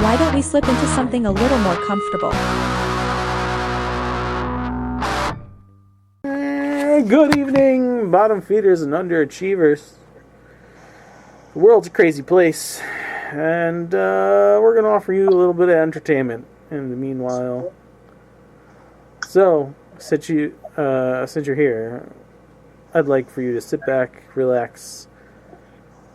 Why don't we slip into something a little more comfortable? Good evening, bottom feeders and underachievers. The world's a crazy place, and we're going to offer you a little bit of entertainment in the meanwhile. So, since you're here, I'd like for you to sit back, relax,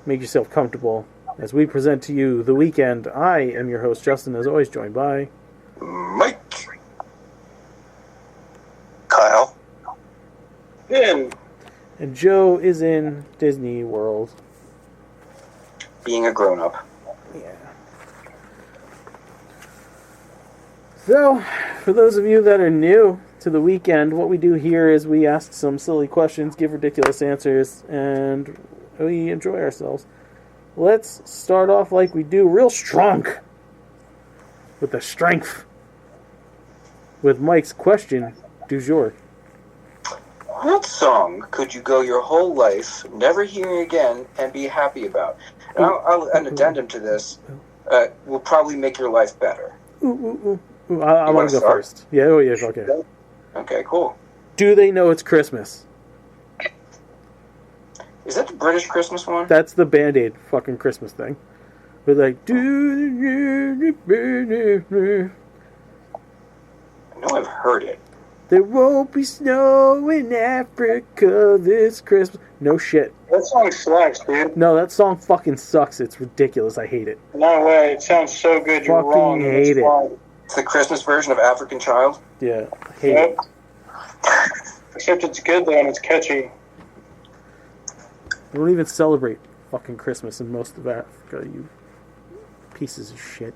make yourself comfortable as we present to you The Weekend. I am your host, Justin, as always, joined by Mike, Kyle, Ben. And Joe is in Disney World. being a grown-up. Yeah. So, for those of you that are new to The Weekend, what we do here is we ask some silly questions, give ridiculous answers, and we enjoy ourselves. Let's start off like we do, real strong, with the strength, with Mike's question du jour. What song could you go your whole life never hearing again and be happy about? And an addendum to this will probably make your life better. I want to go start? first. Yeah, oh yeah, okay. Okay, cool. Do they know it's Christmas? Is that the British Christmas one? That's the Band-Aid fucking Christmas thing. We're like, I know I've heard it. there won't be snow in Africa this Christmas. No shit. That song slaps, dude. No, that song fucking sucks. It's ridiculous. I hate it. No way. It sounds so good. You're Fucking wrong. hate it. Fine. It's the Christmas version of African Child. Yeah, I hate Yep. it. Except it's good though, and it's catchy. They don't even celebrate fucking Christmas in most of Africa, you pieces of shit.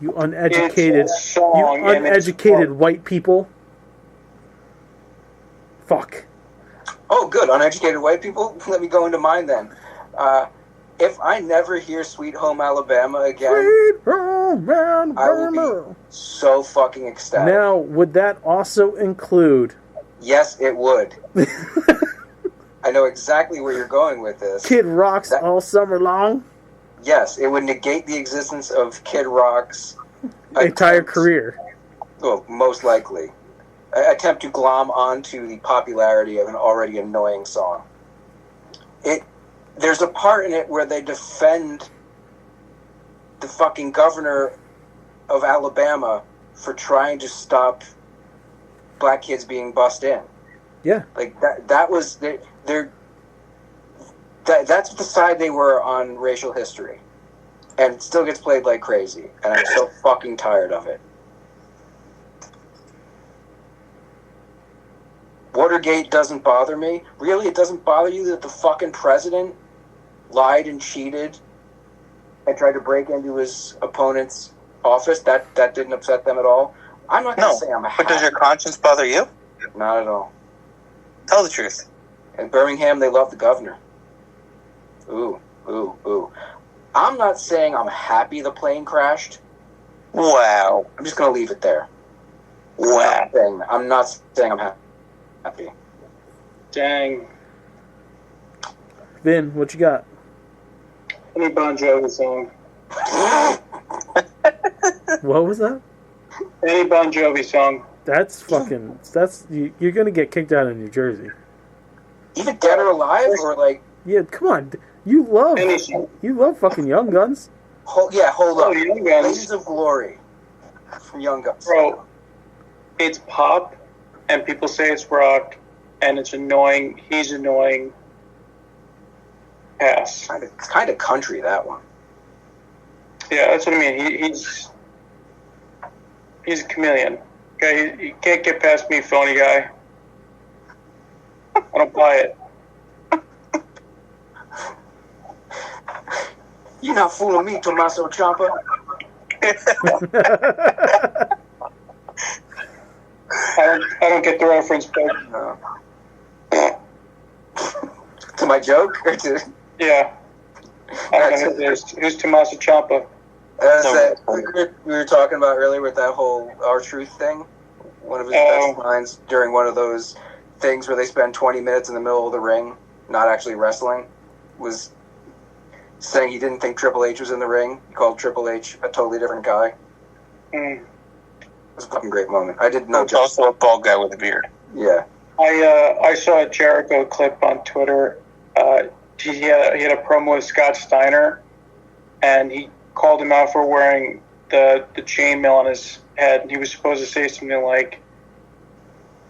You uneducated, It's a song, and it's uneducated fun. white people. Fuck. Oh, good. Uneducated white people? Let me go into mine then. If I never hear Sweet Home Alabama again, Sweet home I will Alabama. be so fucking ecstatic. Now, would that also include Yes, it would. I know exactly where you're going with this. Kid Rock's That- All Summer Long? Yes, it would negate the existence of Kid Rock's Entire attempt- career. Well, most likely. Attempt to glom onto the popularity of an already annoying song. There's a part in it where they defend the fucking governor of Alabama for trying to stop black kids being bussed in. Yeah. Like that was that's the side they were on racial history. And it still gets played like crazy. And I'm so fucking tired of it. Watergate doesn't bother me. Really? It doesn't bother you that the fucking president lied and cheated and tried to break into his opponent's office? That didn't upset them at all? I'm not going to say I'm happy. But does your conscience bother you? Not at all. Tell the truth. In Birmingham, they love the governor. Ooh. I'm not saying I'm happy the plane crashed. Wow. I'm just going to leave it there. Wow. I'm not saying I'm happy. Dang. Vin, what you got? Any Bon Jovi song. What was that? Any Bon Jovi song. That's fucking... You're gonna get kicked out of New Jersey. Even dead or alive? Or like... Yeah, come on. You love fucking Young Guns. Hold up. Oh, Young Guns. Blazes of Glory from Young Guns. Bro, it's pop, and people say it's rock, and it's annoying. He's annoying. Pass. It's kind of country, that one. Yeah, that's what I mean. He's a chameleon. Okay, you can't get past me, phony guy. I don't buy it. You're not fooling me, Tommaso Ciampa. I don't get the reference, but No. To my joke? Or to... yeah. I don't know who it is. Who's Tommaso Ciampa? We were talking about earlier with that whole R-Truth thing. One of his best lines during one of those things where they spend 20 minutes in the middle of the ring, not actually wrestling, was saying he didn't think Triple H was in the ring. He called Triple H a totally different guy. Mm. It was a fucking great moment. I didn't know. It's also a bald guy with a beard. Yeah. I saw a Jericho clip on Twitter. He had a promo with Scott Steiner, and he called him out for wearing the chainmail on his head. And he was supposed to say something like,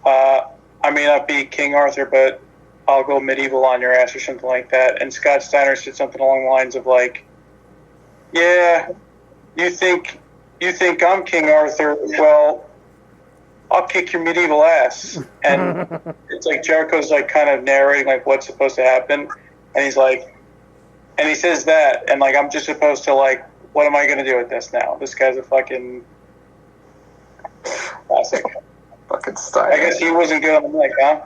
"I may not be King Arthur, but I'll go medieval on your ass," or something like that. And Scott Steiner said something along the lines of like, "Yeah, you think I'm King Arthur? Well, I'll kick your medieval ass." And it's like Jericho's like kind of narrating like what's supposed to happen, and he's like, and he says that, and like I'm just supposed to like, what am I going to do with this now? This guy's a fucking classic. Fucking Steiner. I guess he wasn't good on the mic, huh?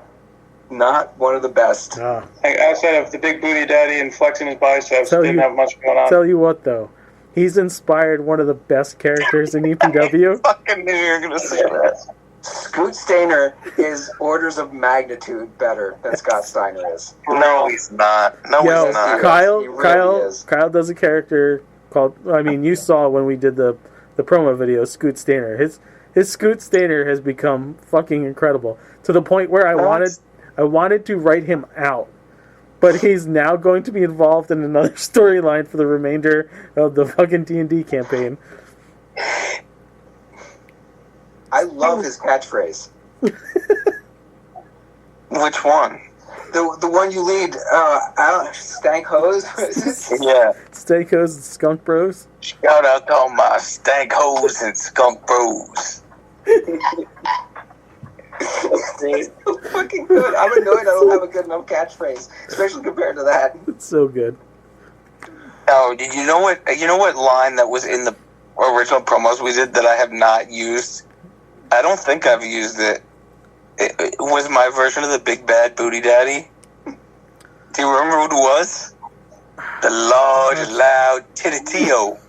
Not one of the best. Ah. Like outside of the big booty daddy and flexing his biceps, didn't have much going on. Tell you what, though. He's inspired one of the best characters in EPW. Fucking knew you were gonna say that. Scoot Stainer is orders of magnitude better than Scott Steiner is. No, he's not. No, Yo, he's not. Kyle, He really is. Kyle does a character called. I mean, you saw when we did the promo video, Scoot Stainer. His Scoot Stainer has become fucking incredible to the point where I wanted to write him out, but he's now going to be involved in another storyline for the remainder of the fucking D&D campaign. I love his catchphrase. Which one? The one you lead, stank hose. Yeah. Steakos and Skunk Bros. Shout out to all my stank hoes and skunk bros. It's so fucking good. I'm annoyed I don't have a good enough catchphrase, especially compared to that. It's so good. Oh, did you know what? You know what line that was in the original promos we did that I have not used? I don't think I've used it. It was my version of the Big Bad Booty Daddy. Do you remember what it was? The large, loud Titty-Tio.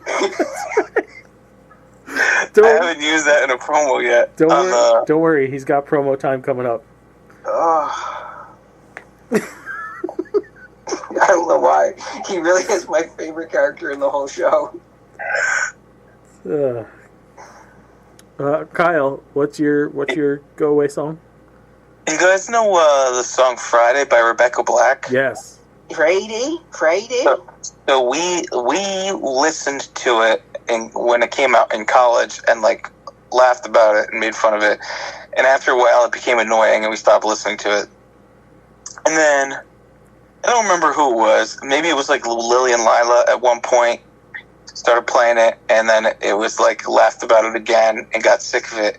I haven't used that in a promo yet. Don't worry, he's got promo time coming up. I don't know why. He really is my favorite character in the whole show. Kyle, what's your go away song? You guys know the song Friday by Rebecca Black? Yes. Friday? So we listened to it when it came out in college and like laughed about it and made fun of it. And after a while it became annoying and we stopped listening to it. And then I don't remember who it was. Maybe it was like Lily and Lila at one point started playing it, and then it was like laughed about it again and got sick of it.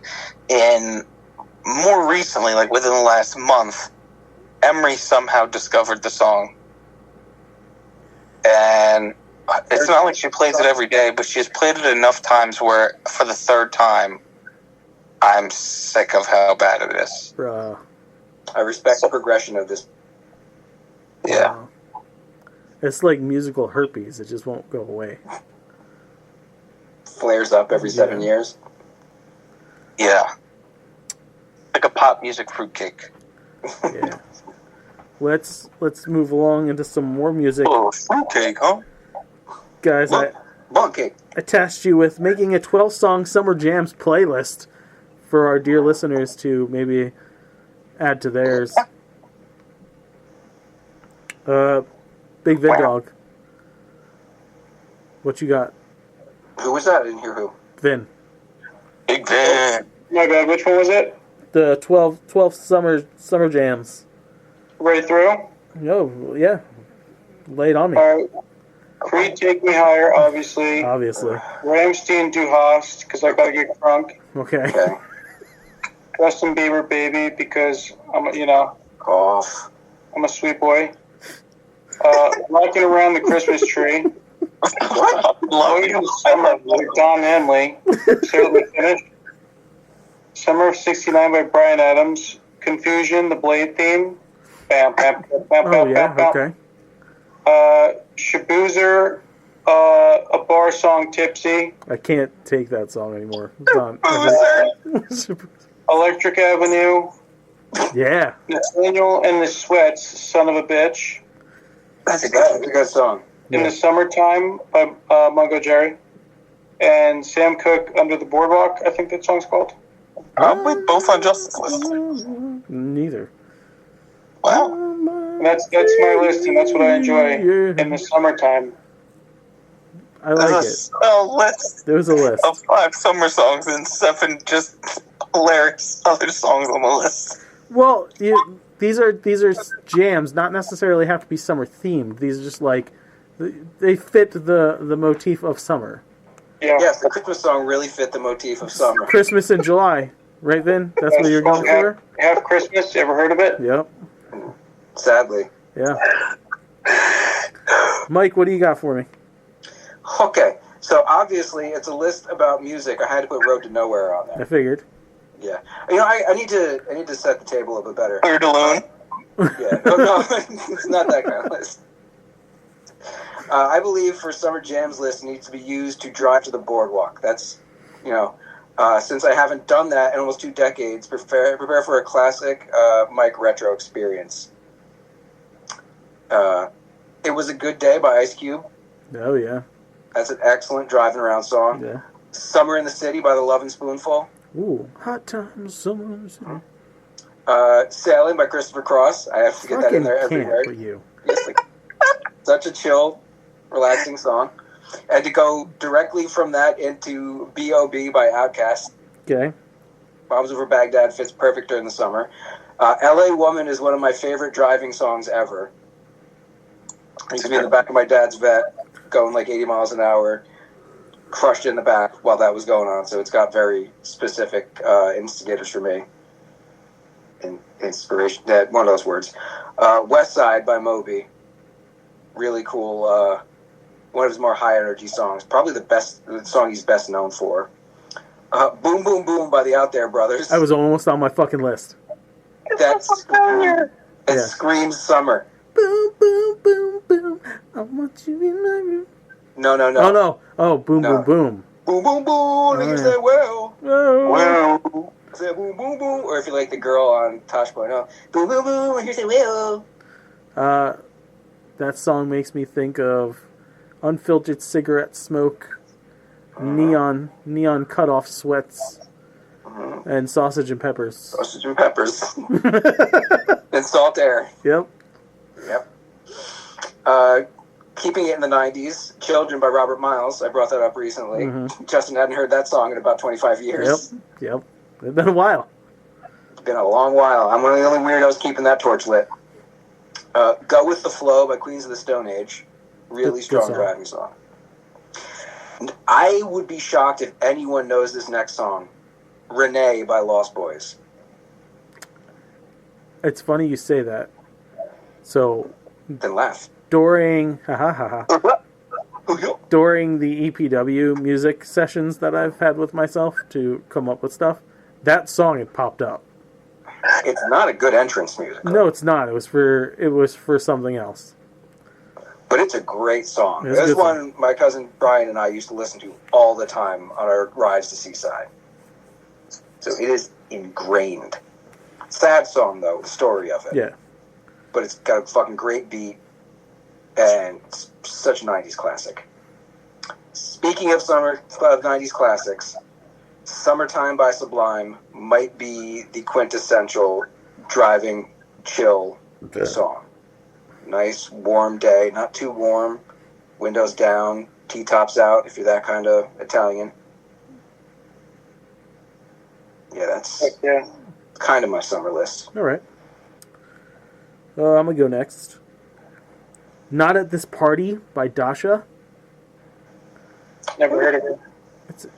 And more recently, like within the last month, Emery somehow discovered the song. And it's not like she plays it every day, but she has played it enough times where for the third time, I'm sick of how bad it is. Bruh. I respect the progression of this. Yeah. Wow. It's like musical herpes. It just won't go away. Flares up every 7 years. Yeah. Like a pop music fruitcake. Yeah. Let's move along into some more music. Oh, fruitcake, huh? Guys, I Monkey. tasked you with making a 12-song Summer Jams playlist for our dear listeners to maybe add to theirs. Big Vid Dog. What you got? Who was that? I didn't hear who. Vin. Big Van. My bad. Which one was it? The 12 summer jams. Right through. Oh, yeah. Lay it on me. All right. Creed, Take Me Higher, obviously. Obviously. Ramstein, Du Hast, because I gotta get drunk. Okay. Okay. Justin Bieber, Baby, because I'm Cough. a sweet boy. Rocking Around the Christmas Tree. Love Waiting you. Summer by Don Henley. Certainly finished. Summer of '69 by Bryan Adams. Confusion, the Blade theme. Bam, bam, bam, bam, Oh, bam, yeah, bam, bam. okay. Shaboozer, a bar song, Tipsy. I can't take that song anymore. It's on. Electric Avenue. Yeah. Nathaniel and the Sweats, Son of a Bitch. That's a That's good a good song. in Yeah. the Summertime by Mungo Jerry. And Sam Cooke, Under the Boardwalk, I think that song's called. Probably both on Justin's list. Neither. Wow. And that's my list, and that's what I enjoy in the summertime. I like There's it. a list There's a list. of 5 summer songs and 7 just hilarious other songs on the list. Well, these are jams, not necessarily have to be summer themed. These are just like they fit the motif of summer. Yeah. Yes, the Christmas song really fit the motif of summer. Christmas in July, right, Vin? That's what you're going for? Have Christmas, ever heard of it? Yep. Sadly. Yeah. Mike, what do you got for me? Okay, so obviously it's a list about music. I had to put Road to Nowhere on I there. figured. Yeah, you know, I need to set the table a bit better. Clear Balloon. Yeah, no, it's not that kind of list. I believe for Summer Jams list needs to be used to drive to the boardwalk. That's, you know, since I haven't done that in almost 2 decades, prepare for a classic Mike retro experience. It Was a Good Day by Ice Cube. Oh, yeah. That's an excellent driving around song. Yeah. Summer in the City by the Lovin' Spoonful. Ooh, Hot Times, Summer. Sailing by Christopher Cross. I have to get that in there Fucking everywhere. camp for you. Yes, like, such a chill, relaxing song. And to go directly from that into B.O.B. by Outkast. Okay. Bombs Over Baghdad fits perfect during the summer. L.A. Woman is one of my favorite driving songs ever. I used to be in the back of my dad's vet, going like 80 miles an hour, crushed in the back while that was going on. So it's got very specific instigators for me. Inspiration, one of those words. West Side by Moby. Really cool. One of his more high energy songs. Probably the song he's best known for. Boom Boom Boom by the Out There Brothers. I was almost on my fucking list. That screams summer. Boom, boom, boom, boom. I want you in my room. No. Oh, no. Oh, boom, No. boom, boom. Boom Boom Boom. And you yeah. say, well. Oh. Well, Say boom boom boom. Or if you like the girl on Tosh.0, boom boom boom. And you say, well. That song makes me think of unfiltered cigarette smoke, neon cut-off sweats, and sausage and peppers. Sausage and peppers. And salt air. Yep. Yep. Keeping it in the 90s, Children by Robert Miles. I brought that up recently. Mhm. Justin hadn't heard that song in about 25 years. Yep. It's been a while. It's been a long while. I'm one of the only weirdos keeping that torch lit. Go With the Flow by Queens of the Stone Age. Really Good strong song. driving song. And I would be shocked if anyone knows this next song. Renee by Lost Boys. It's funny you say that. So Then laugh. during during the EPW music sessions that I've had with myself to come up with stuff, that song had popped up. It's not a good entrance music. No, it's not. It was for something else. But it's a great song. It's a There's good one my cousin Brian and I used to listen to all the time on our rides to Seaside. So it is ingrained. Sad song, though, the story of it. Yeah. But it's got a fucking great beat, and it's such a 90s classic. Speaking of 90s classics, Summertime by Sublime might be the quintessential driving chill song. Nice, warm day, not too warm, windows down, T-tops out if you're that kind of Italian. Yeah, that's yeah. kind of my summer list. All right. I'm going to go next. Not at This Party by Dasha. Never heard of it.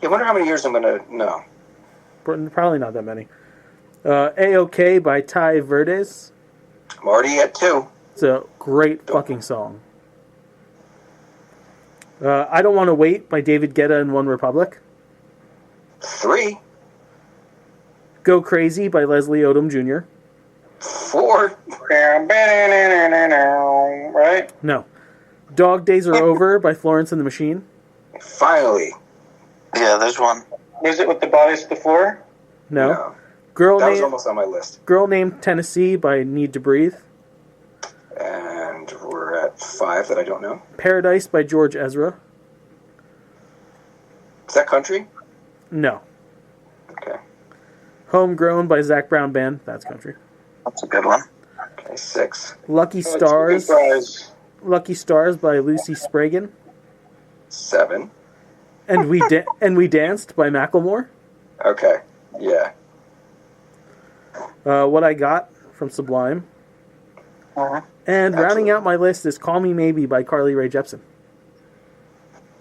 I wonder how many years I'm going to know. Probably not that many. A-OK by Ty Verdes. I'm already at 2. It's a great fucking song. I Don't Want to Wait by David Guetta and One Republic. 3. Go Crazy by Leslie Odom Jr. 4. Right? No. Dog Days Are Over by Florence and the Machine. Finally. Yeah, there's one. Was it with the bodies to the floor? No. Girl That was Named almost on my list. Girl Named Tennessee by Need to Breathe. And we're got 5 that I don't know. Paradise by George Ezra. Is that country? No. Okay. Homegrown by Zach Brown Band. That's country. That's a good one. Okay, 6. Lucky That's a Stars. good prize. Lucky Stars by Lucy Spragan. 7. And We Danced by Macklemore. Okay. Yeah. What I Got from Sublime. Uh-huh. And rounding Absolutely. out my list is Call Me Maybe by Carly Rae Jepsen.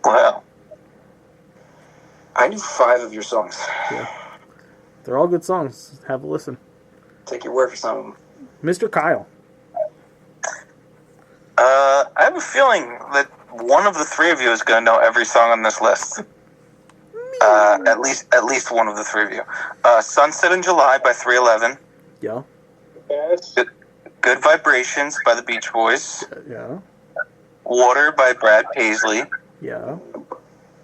Wow. I knew 5 of your songs. They're all good songs. Have a listen. Take your word for some of them. Mr. Kyle. I have a feeling that one of the 3 of you is going to know every song on this list. At least one of the 3 of you. Sunset in July by 311. Yeah. Yes. Good Vibrations by the Beach Boys. Yeah. Water by Brad Paisley. Yeah.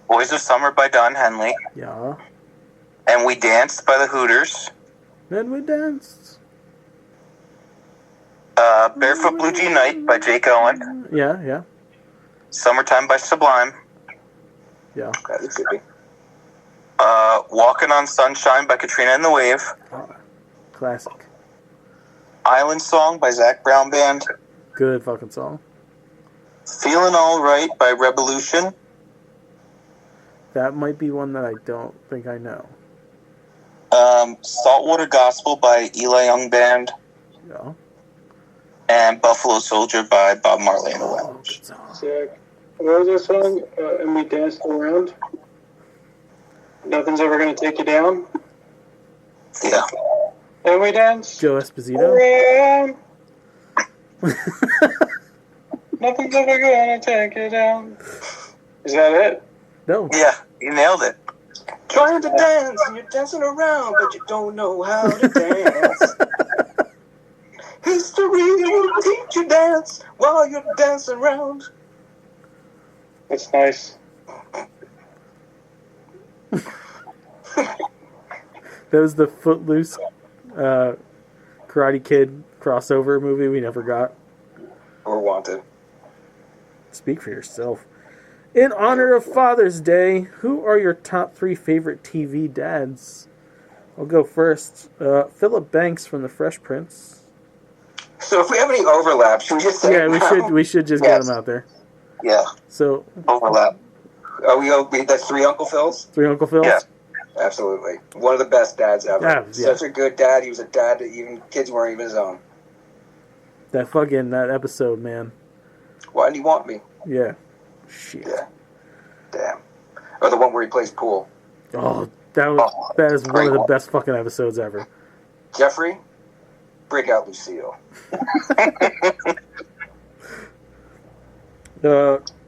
Boys of Summer by Don Henley. Yeah. And We Danced by the Hooters. Then we danced. Barefoot Blue Jean Night by Jake Owen. Yeah, yeah. Summertime by Sublime. Yeah. That could be. Walking on Sunshine by Katrina and the Wave. Classic. Island Song by Zach Brown Band. Good fucking song. Feeling All Right by Revolution. That might be one that I don't think I know. Saltwater Gospel by Eli Young Band. Yeah. And Buffalo Soldier by Bob Marley and the Wailers. Good song. Sick. What was that song? And we danced around. Nothing's ever gonna take you down. Yeah. And we danced Joe Esposito. around. Nothing's ever gonna take you down. Is that it? No. Yeah, you nailed it. Trying to dance and you're dancing around, but you don't know how to dance. History will teach you dance while you're dancing around. That's nice. That was the Footloose Karate Kid crossover movie we never got. Or wanted. Speak for yourself. In honor of Father's Day, who are your top 3 favorite TV dads? I'll go first. Philip Banks from The Fresh Prince. So if we have any overlap, should we just say Yeah, it we now? should just Yes. get him out there. Yeah. So, Overlap. That's 3 Uncle Phils? 3 Uncle Phils? Yeah. Absolutely. One of the best dads ever. Yeah, yeah. Such a good dad. He was a dad that even kids weren't even his own. That episode, man. Why didn't he want me? Yeah. Shit. Yeah. Damn. Or the one where he plays pool. Oh, that is one of the best fucking episodes ever. Jeffrey, break out Lucille.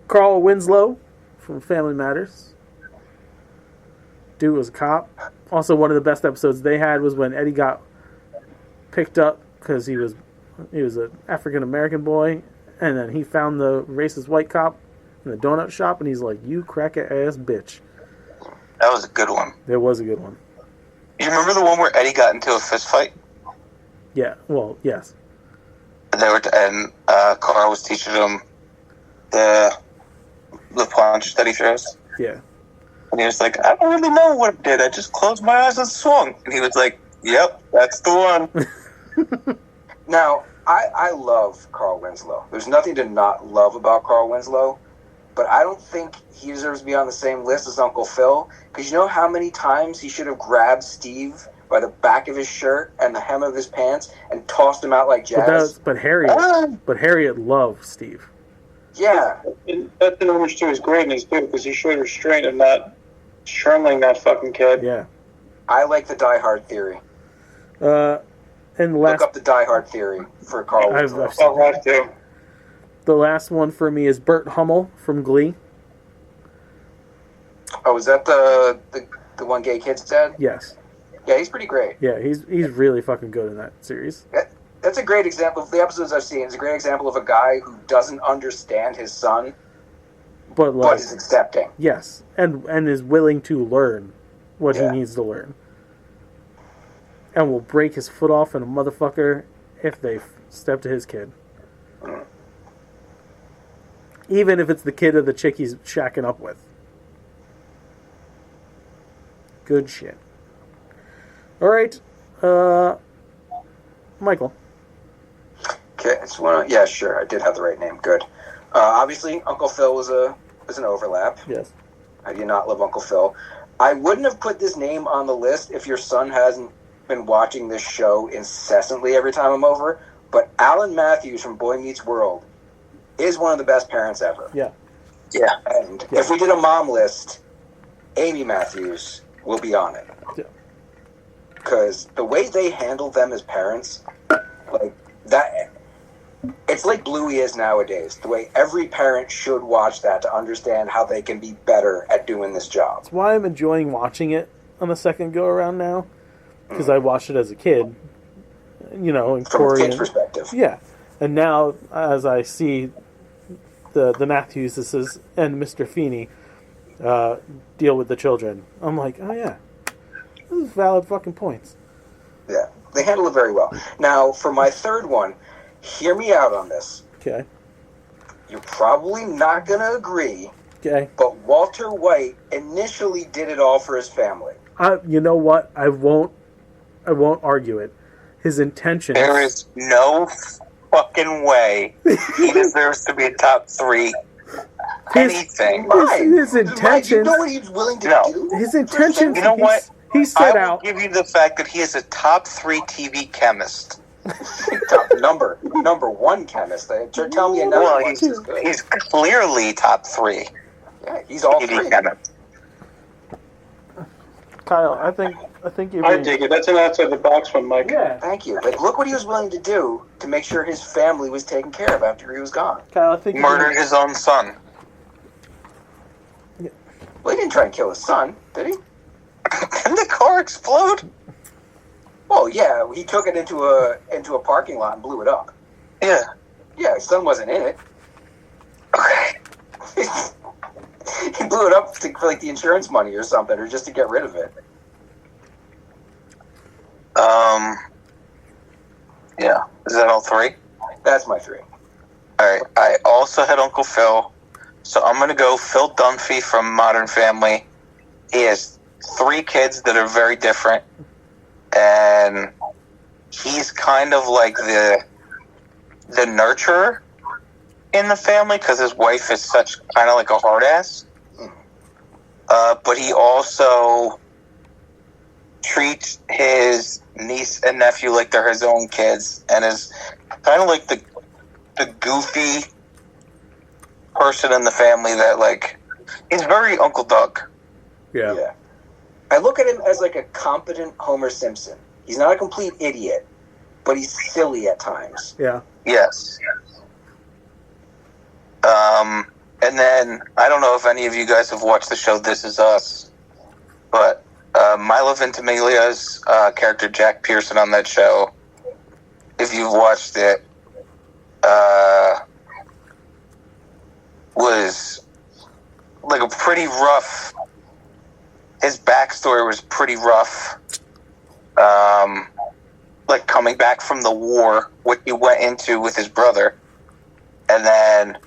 Carl Winslow from Family Matters. Dude was a cop. Also, one of the best episodes they had was when Eddie got picked up because he was an African American boy, and then he found the racist white cop in the donut shop, and he's like, "You cracker ass bitch." That was a good one. It was a good one. You remember the one where Eddie got into a fist fight? Yeah. Well, yes. And Carl was teaching him the punch that he throws. Yeah. And he was like, I don't really know what it did. I just closed my eyes and swung. And he was like, yep, that's the one. Now, I love Carl Winslow. There's nothing to not love about Carl Winslow, but I don't think he deserves to be on the same list as Uncle Phil, because you know how many times he should have grabbed Steve by the back of his shirt and the hem of his pants and tossed him out like jazz? But Harriet loved Steve. Yeah. And that's an homage to his greatness, too, because he showed restraint of not trembling that fucking kid. Yeah. I like the Die Hard theory. And the last, Look up the Die Hard theory for Carl Winslow. I've seen I'll have to. the last one for me is Burt Hummel from Glee. Oh, is that the one gay kid's dad? Yes. Yeah, he's pretty great. Yeah, he's really fucking good in that series. That's a great example of the episodes I've seen. It's a great example of a guy who doesn't understand his son, But but is accepting. yes, and is willing to learn what Yeah. he needs to learn. And will break his foot off in a motherfucker if they step to his kid. Even if it's the kid of the chick he's shacking up with. Good shit. Alright. Michael. Okay, yeah, sure. I did have the right name. Good. Obviously, Uncle Phil was an overlap. Yes. I do not love Uncle Phil. I wouldn't have put this name on the list if your son hasn't been watching this show incessantly every time I'm over. But Alan Matthews from Boy Meets World is one of the best parents ever. Yeah. Yeah. And if we did a mom list, Amy Matthews will be on it. Yeah. Because the way they handle them as parents, like that, it's like Bluey is nowadays. The way every parent should watch that to understand how they can be better at doing this job. That's why I'm enjoying watching it on the second go around now. Because I watched it as a kid. You know, and From Corey. a kid's perspective. Yeah. And now, as I see the Matthewses and Mr. Feeney deal with the children, I'm like, oh yeah, this is valid fucking points. Yeah, they handle it very well. Now, for my third one, hear me out on this. Okay. You're probably not going to agree, Okay. but Walter White initially did it all for his family. You know what? I won't argue it. His intentions. There is no fucking way he deserves to be a top 3 anything. His intentions. You know what he's willing to No. do? His intentions. You know what? He set I will out. give you the fact that he is a top 3 TV chemist. number 1 chemist. Tell me another Well, one. he's clearly top 3 Yeah, he's all TV 3. chemist. Kyle, I think you're. I dig it. That's an outside the box one, Mike. Yeah. Thank you. But look what he was willing to do to make sure his family was taken care of after he was gone. Kyle, I think. Murdered his own son. Well, he didn't try and kill his son, did he? Didn't the car explode? Oh yeah, he took it into a parking lot and blew it up. Yeah. Yeah, his son wasn't in it. Okay. He blew it up for like the insurance money or something, or just to get rid of it. Yeah. Is that all 3? That's my 3. Alright. I also had Uncle Phil. So I'm going to go Phil Dunphy from Modern Family. He has 3 kids that are very different. And he's kind of like the nurturer in the family because his wife is such kind of like a hard ass. But he also treats his niece and nephew like they're his own kids and is kind of like the goofy person in the family that, like, he's very Uncle Doug. Yeah. I look at him as like a competent Homer Simpson. He's not a complete idiot, but he's silly at times. Yeah. Yes. And then, I don't know if any of you guys have watched the show This Is Us, but Milo Ventimiglia's character Jack Pearson on that show, if you've watched it, was like a pretty rough. His backstory was pretty rough. Like coming back from the war, what he went into with his brother, and then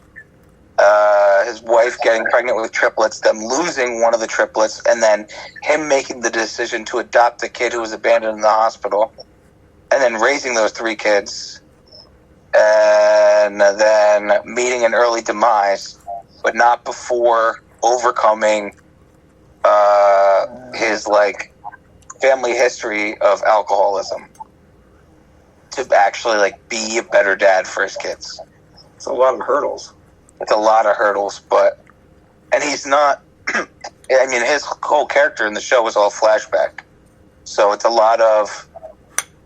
his wife getting pregnant with triplets, them losing one of the triplets, and then him making the decision to adopt the kid who was abandoned in the hospital, and then raising those 3 kids, and then meeting an early demise, but not before overcoming his like family history of alcoholism to actually like be a better dad for his kids. It's a lot of hurdles. It's a lot of hurdles, and he's not, I mean, his whole character in the show is all flashback. So it's a lot of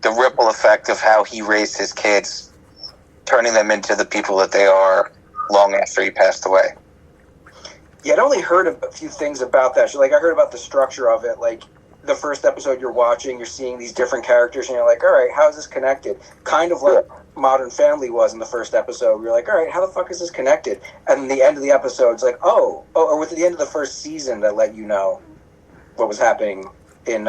the ripple effect of how he raised his kids, turning them into the people that they are long after he passed away. Yeah, I'd only heard a few things about that. Like, I heard about the structure of it. Like, the first episode you're watching, you're seeing these different characters, and you're like, all right, how is this connected? Kind of like Modern Family was in the first episode. You're like, all right, how the fuck is this connected? And then the end of the episode, it's like, or with the end of the first season that let you know what was happening in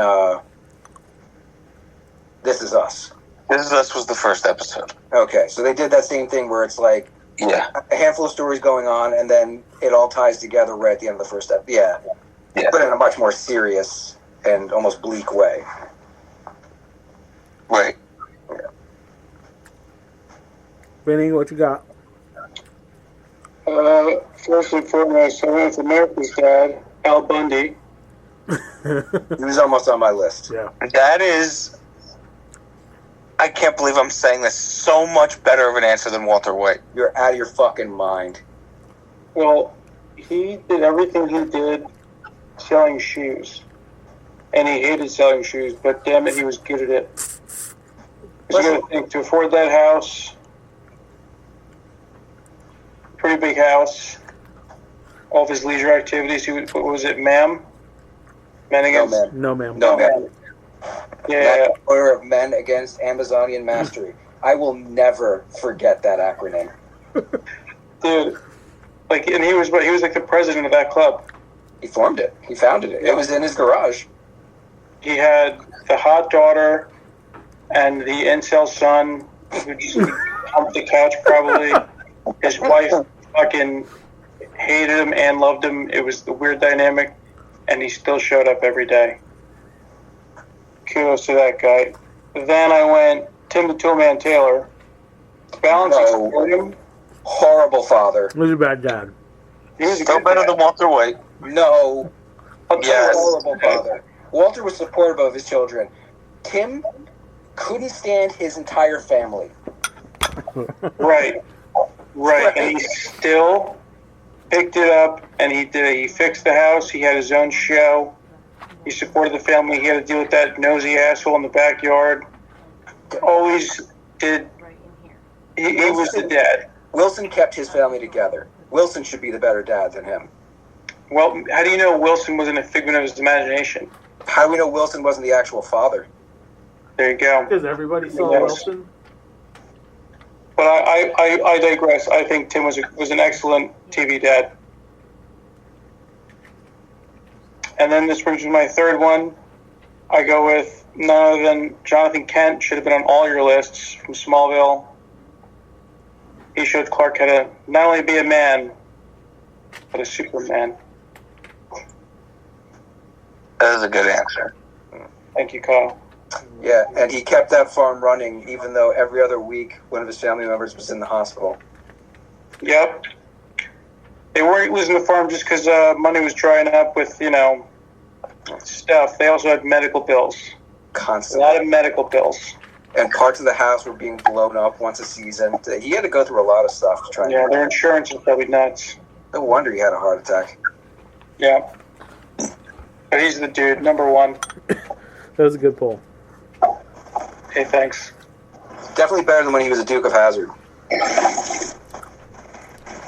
This Is Us. This Is Us was the first episode. Okay, so they did that same thing where it's like, Yeah. a handful of stories going on, and then it all ties together right at the end of the first step. Yeah. But in a much more serious and almost bleak way. Right. Vinny, what you got? First and foremost, I went with America's Dad, Al Bundy. He was almost on my list. Yeah. That is, I can't believe I'm saying this, so much better of an answer than Walter White. You're out of your fucking mind. Well, he did everything he did selling shoes. And he hated selling shoes, but damn it, he was good at it. Because you gotta think, to afford that house, pretty big house, all of his leisure activities, what was it, Men No, Against... man. No, ma'am. No, man. Yeah, Order of Men Against Amazonian Mastery. I will never forget that acronym. dude. Like, and he was like the president of that club. He formed it. He founded it. It was in his garage. He had the hot daughter and the incel son who just humped the couch probably. His wife fucking hated him and loved him. It was the weird dynamic, and he still showed up every day. Kudos to that guy. Then I went Tim the Toolman Taylor. Balancing support him. Horrible father. He was a bad dad. He was a Still good better guy. than Walter White. No. Yes. Horrible father. Walter was supportive of his children. Tim couldn't stand his entire family. Right. And he still picked it up, and he fixed the house. He had his own show. He supported the family. He had to deal with that nosy asshole in the backyard. Always did. He was the dad. Wilson kept his family together. Wilson should be the better dad than him. Well, how do you know Wilson wasn't a figment of his imagination? How do we know Wilson wasn't the actual father? There you go. Because everybody saw Yes. Wilson. But I digress. I think Tim was an excellent TV dad. And then this brings me to my third one. I go with none other than Jonathan Kent. Should have been on all your lists from Smallville. He showed Clark how to not only be a man, but a Superman. That is a good answer. Thank you, Kyle. Yeah, and he kept that farm running even though every other week one of his family members was in the hospital. Yep. They weren't losing the farm just because money was drying up with, stuff. They also had medical bills. A Constantly. lot of medical bills. And parts of the house were being blown up once a season. He had to go through a lot of stuff to try Yeah, and... their insurance is probably nuts. No wonder he had a heart attack. Yeah. But he's the dude, number one. That was a good poll. Hey, thanks. Definitely better than when he was a Duke of Hazzard.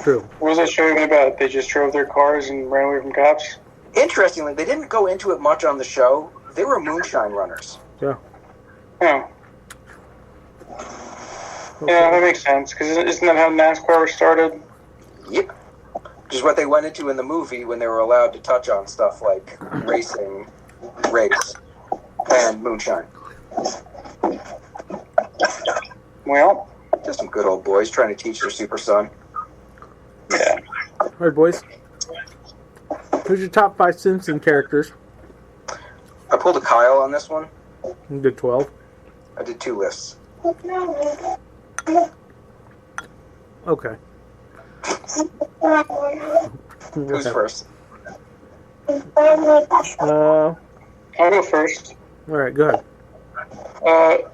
True. What was that show even about? They just drove their cars and ran away from cops? Interestingly, they didn't go into it much on the show. They were moonshine runners. Yeah. Oh. Yeah, that makes sense. Because isn't that how NASCAR started? Yep. Which is what they went into in the movie when they were allowed to touch on stuff like racing, race, and moonshine. Well, Just some good old boys trying to teach their super son. yeah. All right, boys. Who's your top 5 Simpson characters? I pulled a Kyle on this one. You did 12. I did 2 lists. Okay. Who's first? All I'll go first. right, go ahead.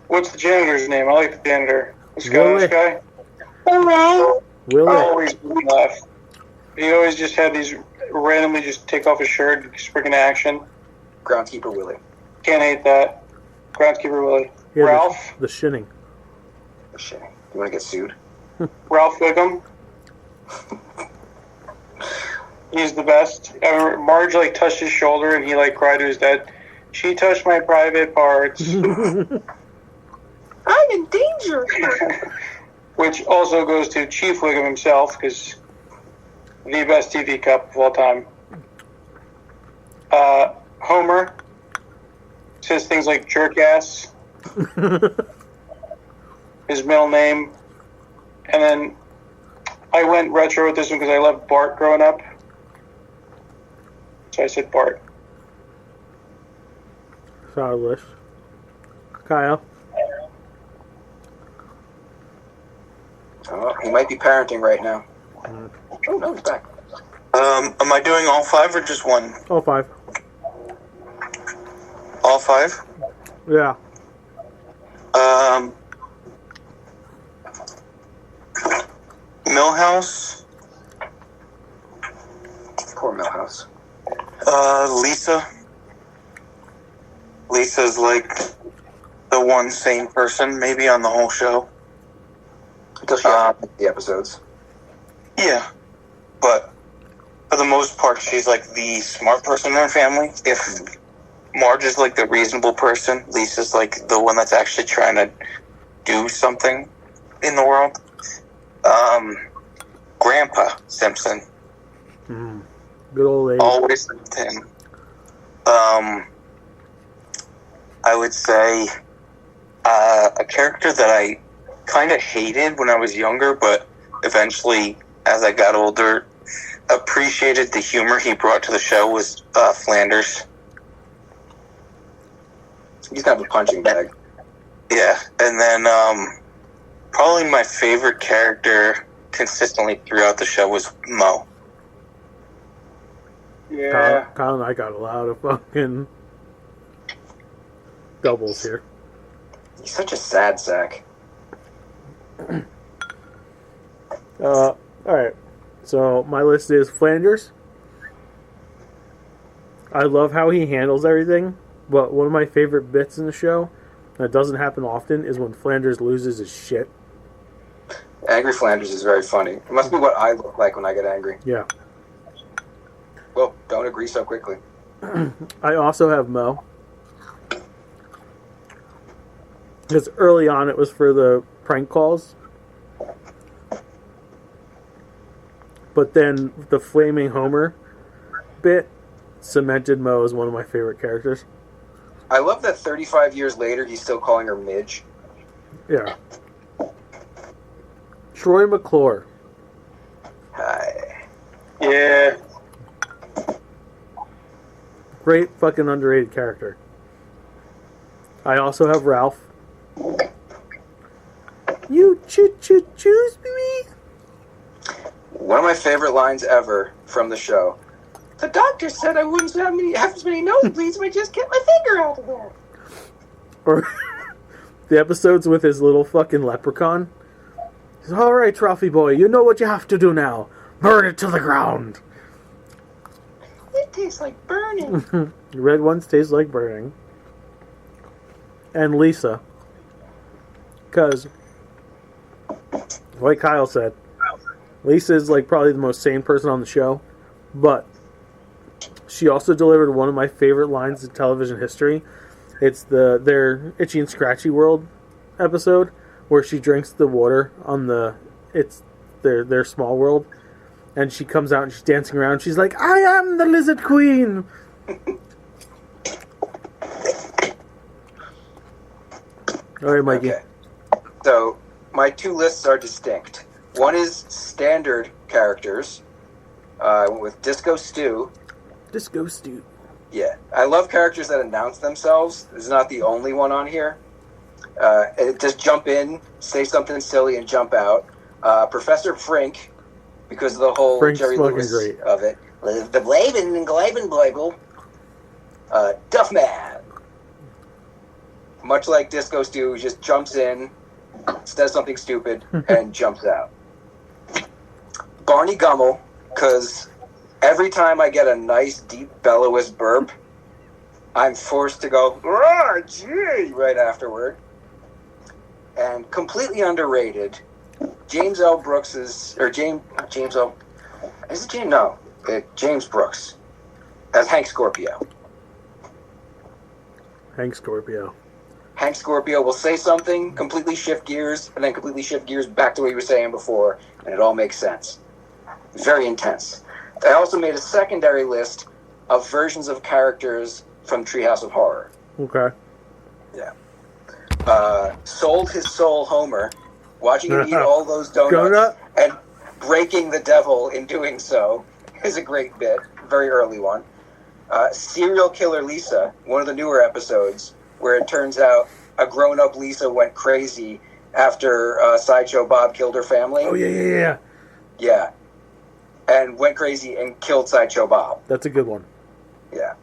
What's the janitor's name? I like the janitor. This guy. Willie. Always made me laugh. He always just had these randomly just take off his shirt and spring into action. Groundskeeper Willie. Can't hate that. Groundskeeper Willie. Yeah, Ralph. The shinning. Oh, shit. You want to get sued? Ralph Wiggum. He's the best. I remember Marge touched his shoulder and he cried to his dad. She touched my private parts. I'm in danger! Which also goes to Chief Wiggum himself, because the best TV cup of all time. Homer says things like jerk ass, his middle name, and then I went retro with this one because I loved Bart growing up. So I said Bart. Solid list. Kyle. Oh, he might be parenting right now. Oh, no, he's back. Am I doing all 5 or just one? All 5. All 5? Yeah. Millhouse. Poor Millhouse. Lisa. Lisa's like the one sane person, maybe on the whole show. Until she has the episodes. Yeah, but for the most part, she's like the smart person in her family. If Marge is like the reasonable person, Lisa's like the one that's actually trying to do something in the world. Grandpa Simpson. Good old lady. Always with him. I would say a character that I kind of hated when I was younger, but eventually, as I got older, appreciated the humor he brought to the show was Flanders. He's kind of a punching bag. Yeah, and then probably my favorite character consistently throughout the show was Mo. Yeah. Kyle and I got a lot of fucking doubles here. He's such a sad sack. Alright. So my list is Flanders. I love how he handles everything, but one of my favorite bits in the show that doesn't happen often is when Flanders loses his shit. Angry Flanders is very funny. It must be what I look like when I get angry. Yeah. Well, don't agree so quickly. I also have Mo. Because early on it was for the prank calls. But then the Flaming Homer bit cemented Mo as one of my favorite characters. I love that 35 years later he's still calling her Midge. Yeah. Troy McClure. Hi. Yeah. Great fucking underrated character. I also have Ralph. You choose me? One of my favorite lines ever from the show. The doctor said I wouldn't have as many nosebleeds if I just get my finger out of there. Or the episodes with his little fucking leprechaun. He's, all right, Trophy Boy, you know what you have to do now. Burn it to the ground. It tastes like burning. The red ones taste like burning. And Lisa. Because, like Kyle said, Lisa is like probably the most sane person on the show. But she also delivered one of my favorite lines in television history. It's their Itchy and Scratchy World episode where she drinks the water on their small world, and she comes out and she's dancing around. She's like, "I am the Lizard Queen." All right, Mikey. Okay. So my two lists are distinct. One is standard characters. With Disco Stew. Disco Stew. Yeah, I love characters that announce themselves. This is not the only one on here. Just jump in, say something silly, and jump out. Professor Frink, because of the whole Frink's Jerry fucking Lewis great. of it. The Blaven and Glaven Blagel. Duffman. Much like Disco Stew, just jumps in, says something stupid, and jumps out. Barney Gummel, because every time I get a nice, deep, bellowous burp, I'm forced to go, "Roar, gee," right afterward. And completely underrated, James L. Brooks's, or James L. Is it James? No, James Brooks as Hank Scorpio. Hank Scorpio. Hank Scorpio will say something, completely shift gears, and then completely shift gears back to what he was saying before, and it all makes sense. Very intense. I also made a secondary list of versions of characters from Treehouse of Horror. Okay. Yeah. Sold his soul Homer, watching him eat all those donuts, Donut? breaking the devil in doing so is a great bit. Very early one. Serial Killer Lisa, one of the newer episodes, where it turns out a grown-up Lisa went crazy after Sideshow Bob killed her family. Oh, yeah. Yeah. And went crazy and killed Sideshow Bob. That's a good one. Yeah.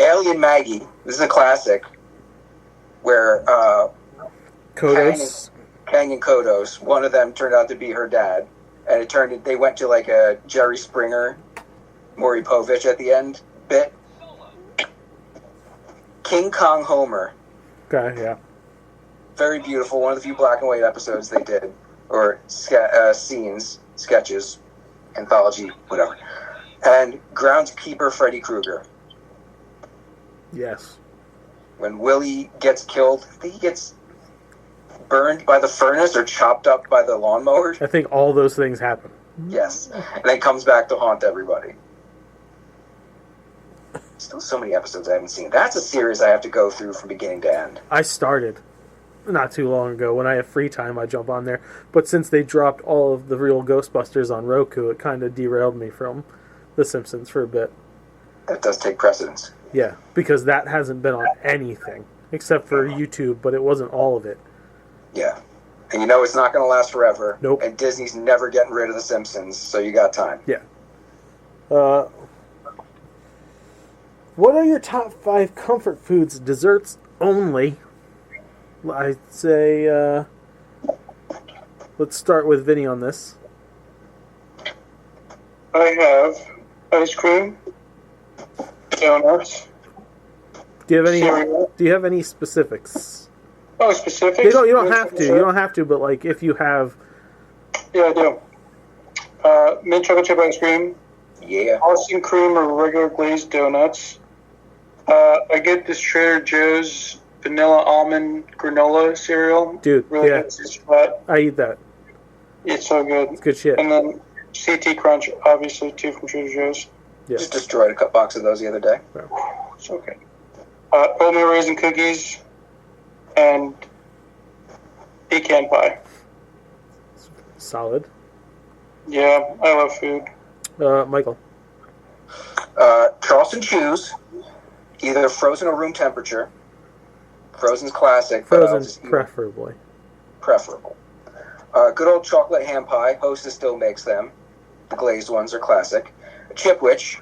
Alien Maggie. This is a classic where Kodos. Kang and Kodos, one of them turned out to be her dad. And they went to like a Jerry Springer, Maury Povich at the end bit. King Kong Homer. Okay, yeah. Very beautiful. One of the few black and white episodes they did. Or scenes, sketches, anthology, whatever. And Groundskeeper Freddy Krueger. Yes. When Willie gets killed, I think he gets burned by the furnace or chopped up by the lawnmower. I think all those things happen. Yes. And then comes back to haunt everybody. Still so many episodes I haven't seen. That's a series I have to go through from beginning to end. I started not too long ago. When I have free time, I jump on there. But since they dropped all of the real Ghostbusters on Roku, it kind of derailed me from The Simpsons for a bit. That does take precedence. Yeah, because that hasn't been on anything except for YouTube, but it wasn't all of it. Yeah. And you know it's not going to last forever. Nope. And Disney's never getting rid of The Simpsons, so you got time. Yeah. What are your top 5 comfort foods, desserts only? I'd say, let's start with Vinny on this. I have ice cream, donuts, Do you have any? cereal. Do you have any specifics? Oh, specific? You don't have to. You don't have to. But like, if you have, Yeah, I do. Mint chocolate chip ice cream, Yeah. Boston cream or regular glazed donuts. I get this Trader Joe's vanilla almond granola cereal. dude, Really yeah, good spot. I eat that. It's so good. It's good shit. And then CT Crunch, obviously, too, from Trader Joe's. Yeah. Just destroyed a box of those the other day. It's okay. Oatmeal raisin cookies and pecan pie. Solid. Yeah, I love food. Michael. Charleston chews, either frozen or room temperature. Frozen's classic, but I'll Frozen, just eat preferably. preferable. Good old chocolate ham pie. Hostess still makes them. The glazed ones are classic. A Chipwich.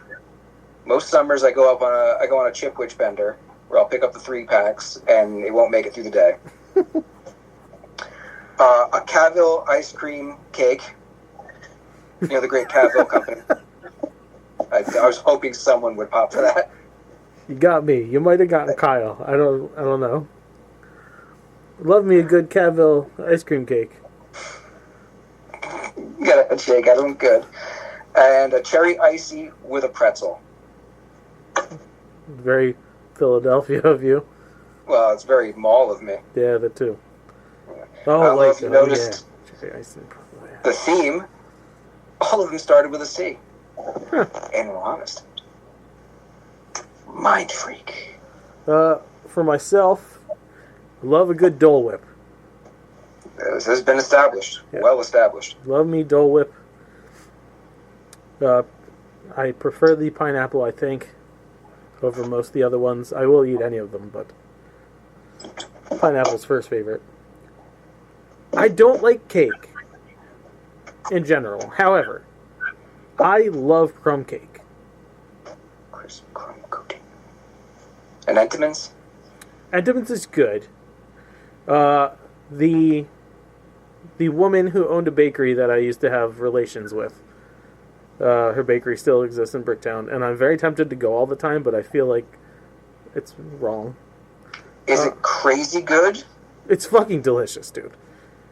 Most summers I go on a Chipwich bender where I'll pick up the 3-packs and it won't make it through the day. A Cavill ice cream cake. You know, the great Cavill company. I was hoping someone would pop for that. You got me. You might have gotten Kyle. I don't know. Love me a good Cavill ice cream cake. You got a shake out of them, good. And a cherry icy with a pretzel. Very Philadelphia of you. Well, it's very mall of me. Yeah, that too. I don't know like if you that. noticed Yeah. Cherry icing. Oh, yeah. the theme. All of them started with a C. And we're honest. Mind freak. For myself, love a good Dole Whip. This has been established. Yeah. Well established. Love me Dole Whip. I prefer the pineapple, I think, over most of the other ones. I will eat any of them, but pineapple's first favorite. I don't like cake in general. However, I love crumb cake. Crisp crumb coating. And Entenmann's? Entenmann's is good. The woman who owned a bakery that I used to have relations with, her bakery still exists in Bricktown, and I'm very tempted to go all the time, but I feel like it's wrong. Is it crazy good? It's fucking delicious, dude.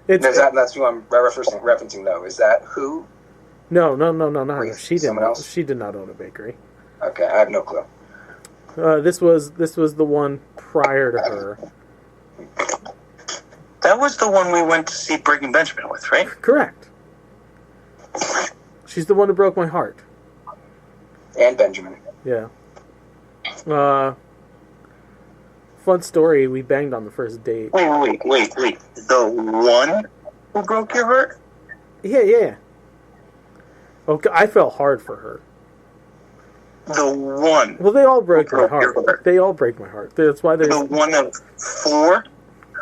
It's That's who I'm referencing though. Is that who? no, not her. Wait, She someone didn't. else? She did not own a bakery. Okay, I have no clue. This was the one prior to her. That was the one we went to see Breaking Benjamin with, right? Correct. She's the one who broke my heart. And Benjamin. Yeah. Fun story. We banged on the first date. Wait. The one who broke your heart? Yeah. Yeah. Yeah. Okay, I fell hard for her. The one. Well, they all break my Broke your heart. heart. They all break my heart. That's why they're The one of 4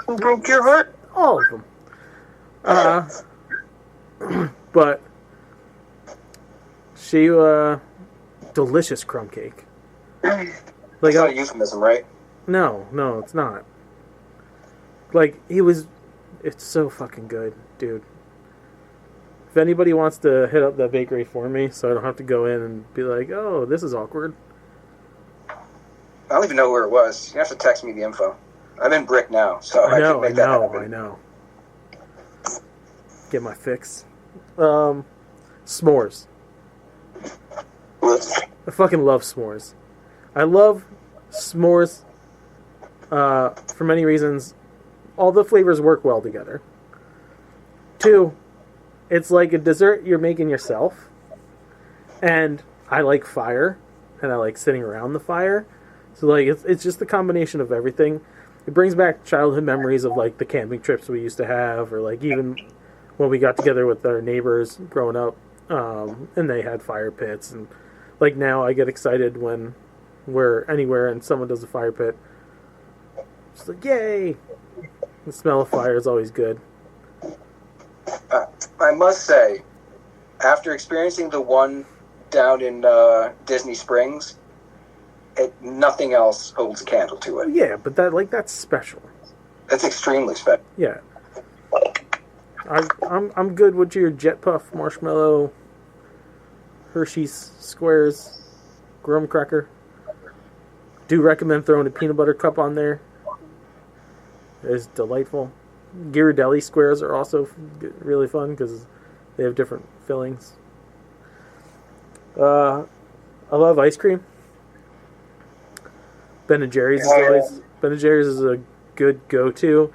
who broke your heart? all of them. But she, delicious crumb cake. Like, That's not a euphemism, right? no, it's not. Like, it's so fucking good, dude. If anybody wants to hit up that bakery for me so I don't have to go in and be like, oh, this is awkward. I don't even know where it was. You have to text me the info. I'm in Brick now, so I I can make that happen. know. Get my fix. S'mores. I fucking love s'mores. I love s'mores for many reasons. All the flavors work well together. 2, it's like a dessert you're making yourself. And I like fire, and I like sitting around the fire. So like it's just the combination of everything. It brings back childhood memories of like the camping trips we used to have, or like even when we got together with our neighbors growing up, and they had fire pits. And like now I get excited when we're anywhere and someone does a fire pit. Just like, yay! The smell of fire is always good. I must say, after experiencing the one down in Disney Springs, nothing else holds a candle to it. Yeah, but that's special. It's extremely special. Yeah. I'm good with your Jet Puff marshmallow, Hershey's Squares, graham cracker. Do recommend throwing a peanut butter cup on there. It's delightful. Ghirardelli squares are also really fun because they have different fillings. I love ice cream. Ben & Jerry's is always Ben & Jerry's is a good go-to,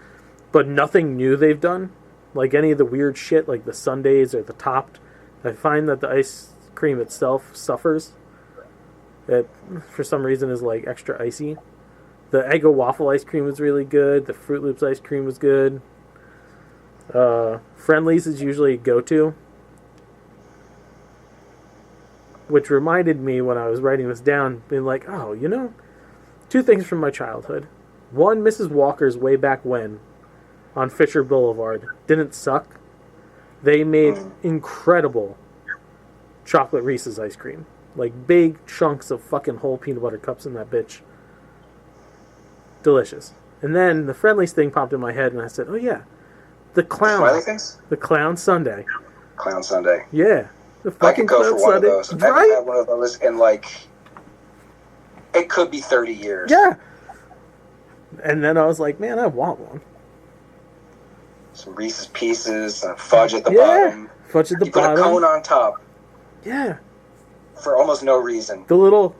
but nothing new they've done. Like any of the weird shit, like the sundaes or the Topped, I find that the ice cream itself suffers. It, for some reason, is like extra icy. The Eggo waffle ice cream was really good. The Fruit Loops ice cream was good. Friendly's is usually a go-to. Which reminded me when I was writing this down, being like, oh, 2 things from my childhood. One, Mrs. Walker's way back when on Fisher Boulevard didn't suck. They made incredible chocolate Reese's ice cream. Like big chunks of fucking whole peanut butter cups in that bitch. Delicious. And then the Friendly's thing popped in my head and I said, oh yeah, the Smiley things? The clown sundae. Clown Sunday. Yeah. The I fucking could go clown for one sundae. of those. I haven't had one of those in it could be 30 years. Yeah. And then I was like, man, I want one. Some Reese's Pieces, some fudge at the bottom. Fudge at the you bottom. put a cone on top. Yeah. For almost no reason. The little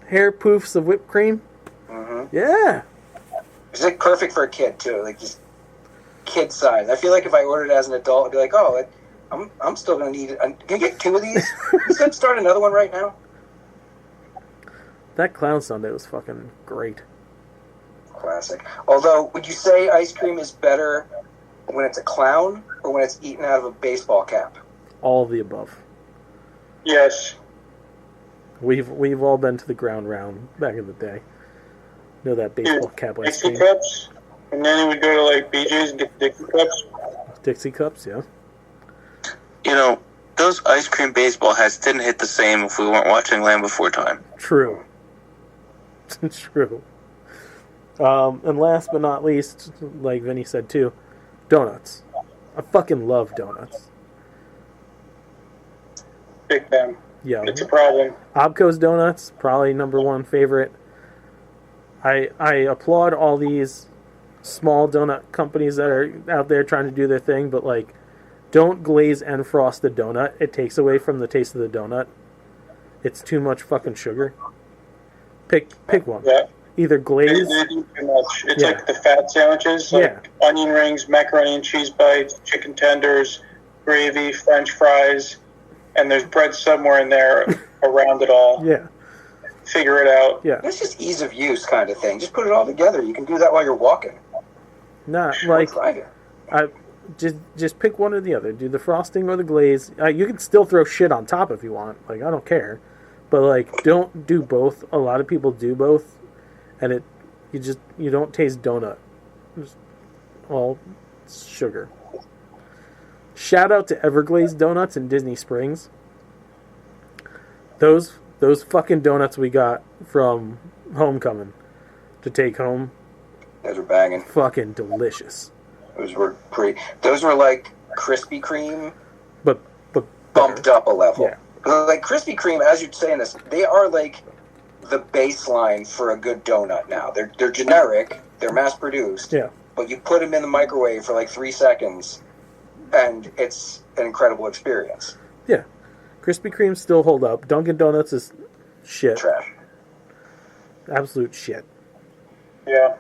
hair poofs of whipped cream. Mm-hmm. Yeah. It's like perfect for a kid too, like just kid size. I feel like if I ordered it as an adult, I'd be like, oh, I'm still gonna need it. Can you get 2 of these? Let's start another one right now. That clown sundae was fucking great. Classic. Although, would you say ice cream is better when it's a clown or when it's eaten out of a baseball cap? All of the above. Yes. We've all been to the ground round back in the day. Know that baseball cap ice Dixie cream. cups, and then we go to like BJ's and get the Dixie cups. Dixie cups, yeah. Those ice cream baseball hats didn't hit the same if we weren't watching Land Before Time. True. True. And last but not least, like Vinny said too, donuts. I fucking love donuts. Big fan. Yeah. It's a problem. Obco's donuts, probably #1 favorite. I applaud all these small donut companies that are out there trying to do their thing, but like, don't glaze and frost the donut. It takes away from the taste of the donut. It's too much fucking sugar. Pick one. Yeah. Either They glaze. do too much. It's Yeah. like the fat sandwiches, like onion rings, macaroni and cheese bites, chicken tenders, gravy, French fries, and there's bread somewhere in there around it all. Yeah. Figure it out. Yeah. It's just ease of use kind of thing. Just put it all together. You can do that while you're walking. Not like Try it. just pick one or the other. Do the frosting or the glaze. You can still throw shit on top if you want. Like, I don't care. But, like, don't do both. A lot of people do both. And you don't taste donut. It's all sugar. Shout out to Everglazed Donuts in Disney Springs. Those fucking donuts we got from Homecoming to take home. Those are banging. Fucking delicious. Those were like Krispy Kreme, But bumped up a level. Yeah. Like Krispy Kreme, as you're saying this, they are like the baseline for a good donut now. They're generic, they're mass produced. Yeah. But you put them in the microwave for like 3 seconds, and it's an incredible experience. Yeah. Krispy Kremes still hold up. Dunkin' Donuts is shit. Trash. Absolute shit. Yeah.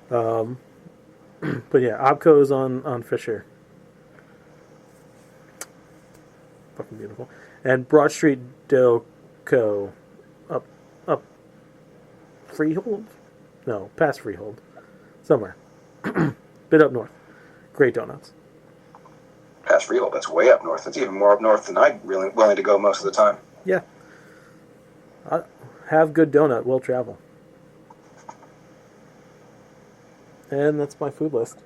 But yeah, Obco's on Fisher. Fucking beautiful. And Broad Street Dough Co. up Freehold? No, past Freehold. Somewhere. Bit up north. Great donuts. Past Freehold, that's way up north. That's even more up north than I'm really willing to go most of the time. Yeah. Have good donut, will travel. And that's my food list.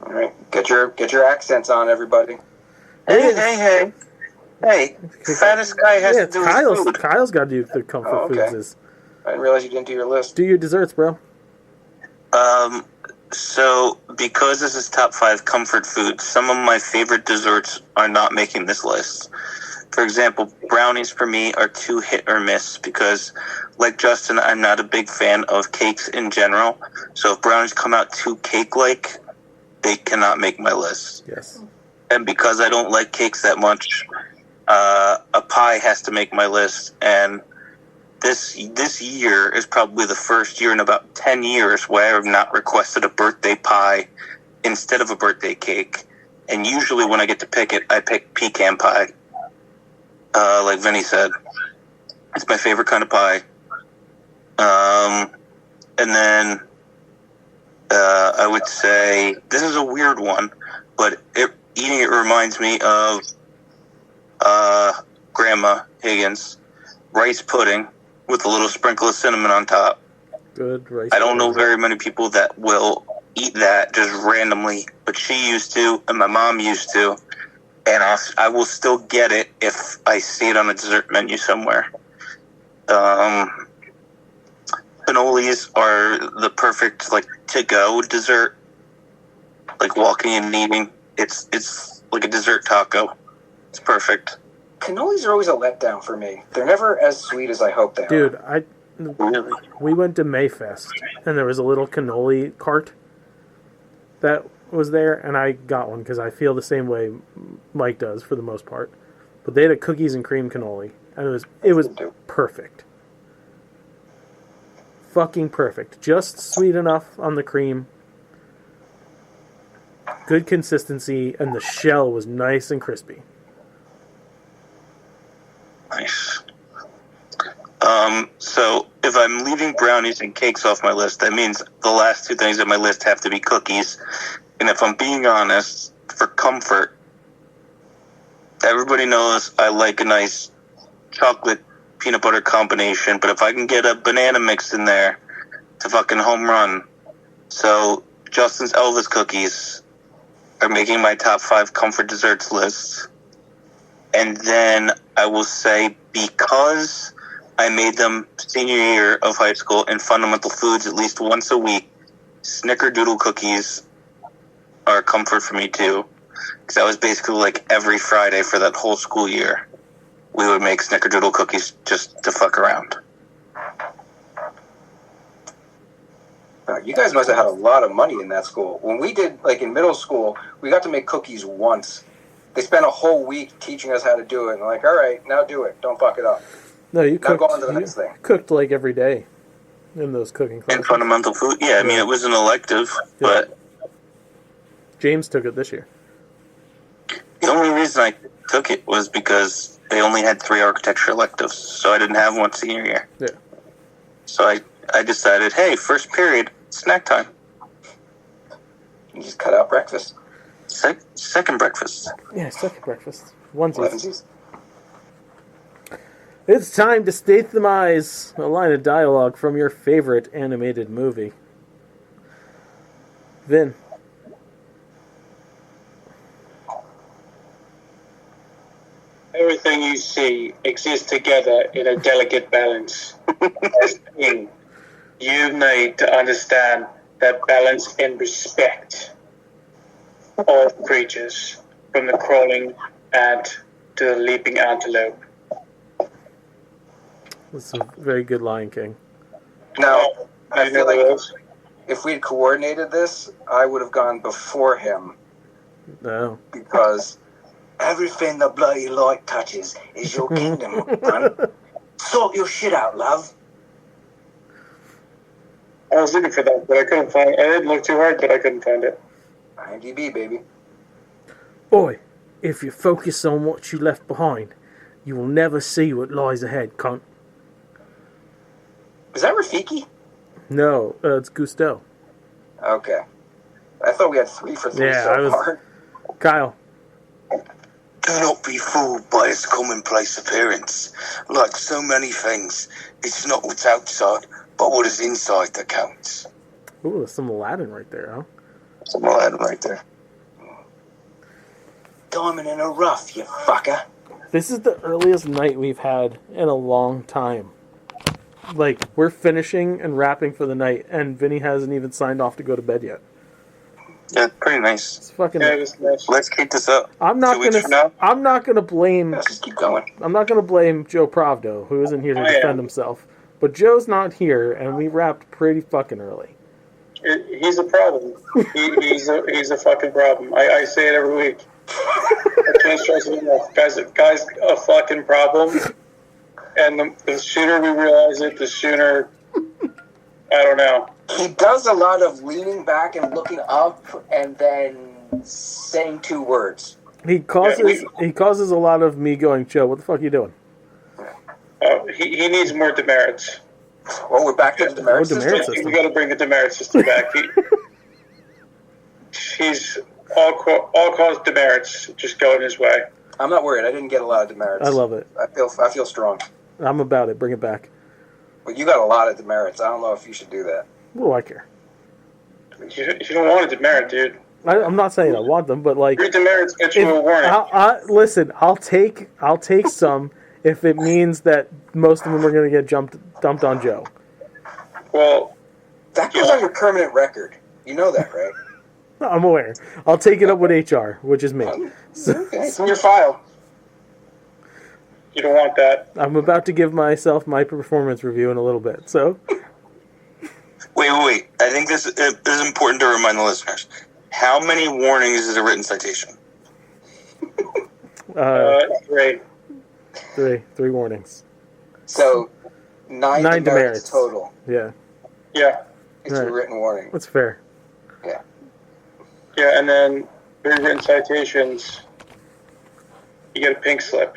All right, get your accents on, everybody. Hey. Fattest guy has to do his food. Kyle's got to do the comfort okay. foods. I didn't realize you didn't do your list. Do your desserts, bro. So because this is top 5 comfort foods, some of my favorite desserts are not making this list. For example, brownies for me are too hit or miss because, like Justin, I'm not a big fan of cakes in general. So if brownies come out too cake-like, they cannot make my list. Yes. And because I don't like cakes that much, a pie has to make my list. And this year is probably the first year in about 10 years where I have not requested a birthday pie instead of a birthday cake. And usually when I get to pick it, I pick pecan pie. Like Vinny said, it's my favorite kind of pie. And then I would say this is a weird one, but eating it reminds me of Grandma Higgins rice pudding with a little sprinkle of cinnamon on top. Good rice. I don't know very many people that will eat that just randomly, but she used to, and my mom used to. And I will still get it if I see it on a dessert menu somewhere. Cannolis are the perfect, like, to-go dessert. Like, walking and eating. It's like a dessert taco. It's perfect. Cannolis are always a letdown for me. They're never as sweet as I hope they are. Dude, Really? we went to Mayfest, and there was a little cannoli cart that was there, and I got one because I feel the same way Mike does for the most part. But they had a cookies and cream cannoli, and it was perfect. Fucking perfect. Just sweet enough on the cream. Good consistency, and the shell was nice and crispy. Nice. So if I'm leaving brownies and cakes off my list, that means the last 2 things on my list have to be cookies. And if I'm being honest, for comfort, everybody knows I like a nice chocolate peanut butter combination, but if I can get a banana mix in there, it's a fucking home run. So Justin's Elvis cookies are making my top 5 comfort desserts list. And then I will say, because I made them senior year of high school in fundamental foods at least once a week, Snickerdoodle cookies are a comfort for me too. Because that was basically like every Friday for that whole school year. We would make Snickerdoodle cookies just to fuck around. You guys must have had a lot of money in that school. When we did, like in middle school, we got to make cookies once. They spent a whole week teaching us how to do it. And like, all right, now do it. Don't fuck it up. No, you Now cooked, go on to the next thing. cooked like every day in those cooking In classes. fundamental food, yeah, I mean, it was an elective, but James took it this year. the only reason I took it was because they only had 3 architecture electives, so I didn't have one senior year. Yeah. So I decided, hey, first period, snack time. You just cut out breakfast. Second breakfast. Yeah, second breakfast. Onesies. Elevensies. It's time to statemize a line of dialogue from your favorite animated movie. Vin. Everything you see exists together in a delicate balance. As king, you need to understand that balance and respect all creatures, from the crawling ant to the leaping antelope. This is a very good Lion King. Now, I You feel know like those? if we'd coordinated this, I would have gone before him No. because everything the bloody light touches is your kingdom, man. Sort your shit out, love. I was looking for that, but I couldn't find it. I didn't look too hard, but I couldn't find it. IMDb, baby. Boy, if you focus on what you left behind, you will never see what lies ahead, cunt. Is that Rafiki? No, it's Gusteau. Okay. I thought we had 3 for 3 Yeah, so I was- far. Kyle. Do not be fooled by its commonplace appearance. Like so many things, it's not what's outside, but what is inside that counts. Ooh, there's some Aladdin right there, huh? Some Aladdin right there. Diamond in a rough, you fucker. This is the earliest night we've had in a long time. Like, we're finishing and wrapping for the night, and Vinny hasn't even signed off to go to bed yet. Yeah, pretty nice. It's fucking. Yeah, it was nice. Let's keep this up. I'm not 2 weeks gonna. from now? I'm not gonna blame. Let's just keep going. I'm not gonna blame Joe Pravdo, who isn't here to Oh, yeah. defend himself. But Joe's not here, and we wrapped pretty fucking early. He's a problem. He's a fucking problem. I say it every week. I can't stress it enough. Guy's a fucking problem. And the sooner we realize it, the sooner, I don't know. He does a lot of leaning back and looking up and then saying 2 words. He causes a lot of me going, Joe, what the fuck are you doing? He needs more demerits. Well, we're back to the demerit demerit system. system. We got to bring the demerit system back. He's all cause demerits just going his way. I'm not worried. I didn't get a lot of demerits. I love it. I feel strong. I'm about it. Bring it back. But you got a lot of demerits. I don't know if you should do that. What do I care? You don't want a demerit, dude. I'm not saying I want them, but like, Your demerits get you a warning. listen, I'll take some if it means that most of them are going to get dumped on Joe. Well, That goes on your permanent record. You know that, right? I'm aware. I'll take it up with HR, which is me. So, Okay, it's in your file. you don't want that. I'm about to give myself my performance review in a little bit. So, Wait. I think this is important to remind the listeners. How many warnings is a written citation? Great. three warnings. So, 9 Nine demerits demerits. total. Yeah, Yeah. It's Right. a written warning. that's fair. Yeah, and then 3 written citations. You get a pink slip.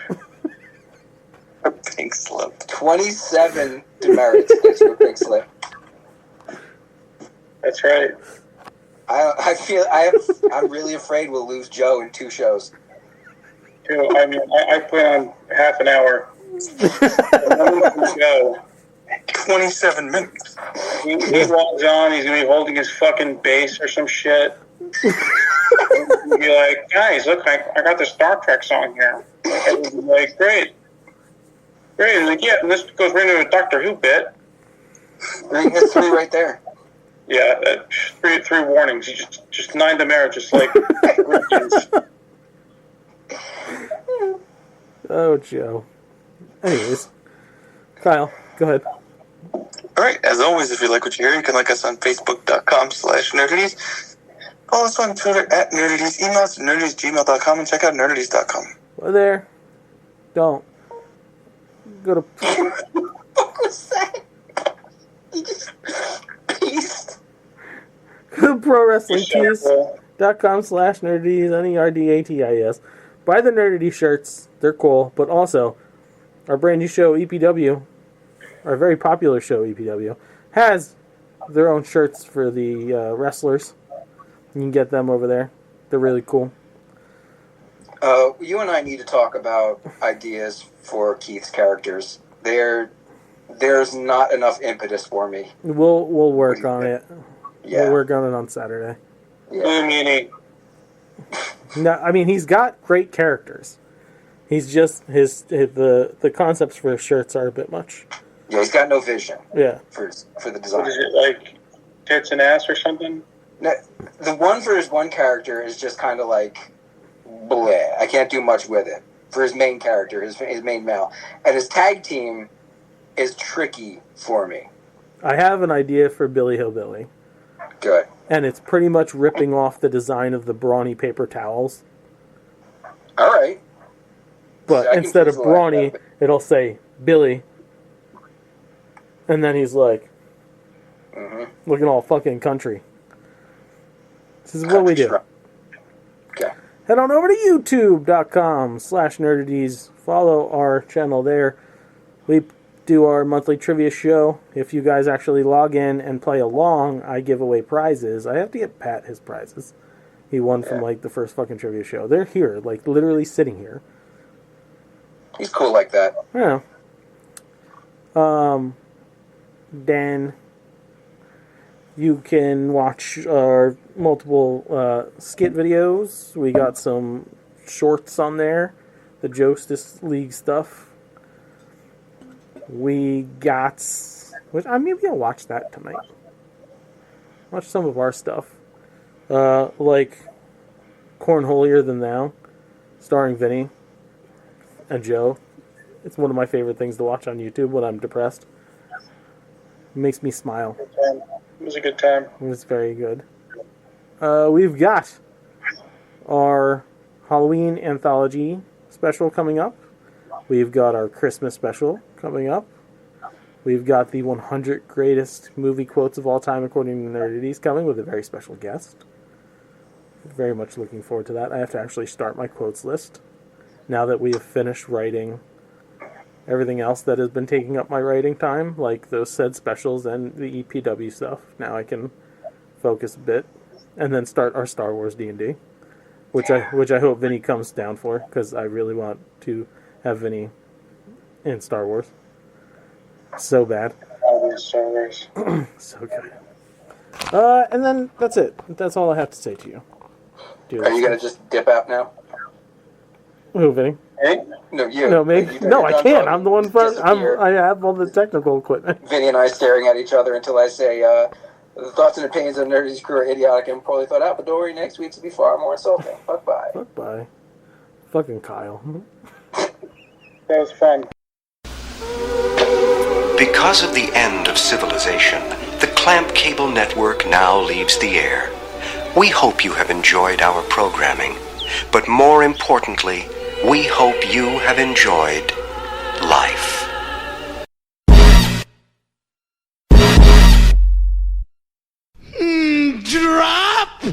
A pink slip. 27 demerits gets you a pink slip. That's right. I'm really afraid we'll lose Joe in 2 shows. Too. I mean, I plan on half an hour. Go. 27 minutes. He logs on. He's gonna be holding his fucking bass or some shit. He'll be like, guys, look, I got the Star Trek song here. And he'll be like, great. He's like, yeah, and this goes right into a Doctor Who bit. That's 3 right there. Yeah, three warnings. You just 9 demerits, just like Corinthians. Oh, Joe. Anyways, Kyle, go ahead. All right. As always, if you like what you hear, you can like us on Facebook.com/Nerdities. Follow us on Twitter @Nerdities. Email us at nerdities@gmail.com and check out nerdities.com. Well, there. Don't. Go to. What was that? You just pieced. Go to ProWrestlingTees.com/nerdities, NERDATIS. Buy the Nerdity shirts. They're cool. But also, our brand new show, EPW, our very popular show, EPW, has their own shirts for the wrestlers. You can get them over there. They're really cool. You and I need to talk about ideas for Keith's characters. There's not enough impetus for me. We'll work on it. Yeah. We'll work on it on Saturday. Yeah. Blue Meanie. No, I mean he's got great characters. He's just the concepts for his shirts are a bit much. Yeah, he's got no vision Yeah. for the What design. is it, like tits and ass or something? No, the one for his one character is just kind of like, bleh. I can't do much with it. For his main character, his main male. And his tag team is tricky for me. I have an idea for Billy Hillbilly, Good. and it's pretty much ripping off the design of the brawny paper towels. All right. But I can instead of visualize brawny, that. it'll say Billy. And then he's like, looking all fucking country. This is what we do. Okay. Head on over to youtube.com/nerdities. Follow our channel there. We do our monthly trivia show. If you guys actually log in and play along, I give away prizes. I have to get Pat his prizes. He won from like the first fucking trivia show. They're here, like literally sitting here. He's cool like that. Yeah. Then you can watch our multiple skit videos. We got some shorts on there, the Justice League stuff. We got, which maybe I'll watch that tonight. Watch some of our stuff, like Cornholier Than Thou, starring Vinny and Joe. It's one of my favorite things to watch on YouTube when I'm depressed. It makes me smile. It was a good time. It was very good. We've got our Halloween anthology special coming up. We've got our Christmas special coming up. We've got the 100 greatest movie quotes of all time according to Nerdities coming with a very special guest. Very much looking forward to that. I have to actually start my quotes list now that we have finished writing everything else that has been taking up my writing time, like those said specials and the EPW stuff. Now I can focus a bit and then start our Star Wars D&D, which I hope Vinny comes down for, because I really want to have Vinny in Star Wars. So bad. Star Wars. So good. And then that's it. That's all I have to say to you. Are you going to just dip out now? Who, Vinny? Hey? No, you. No, me? You're No, I done can't. talking. I'm the one front. Disappear. I have all the technical equipment. Vinny and I staring at each other until I say, the thoughts and opinions of Nerdy's crew are idiotic and poorly thought out, but don't worry, next week's will be far more insulting. Fuck bye. Fuck bye. Fucking Kyle. That was fun. Because of the end of civilization, the Clamp Cable Network now leaves the air. We hope you have enjoyed our programming, but more importantly, we hope you have enjoyed life.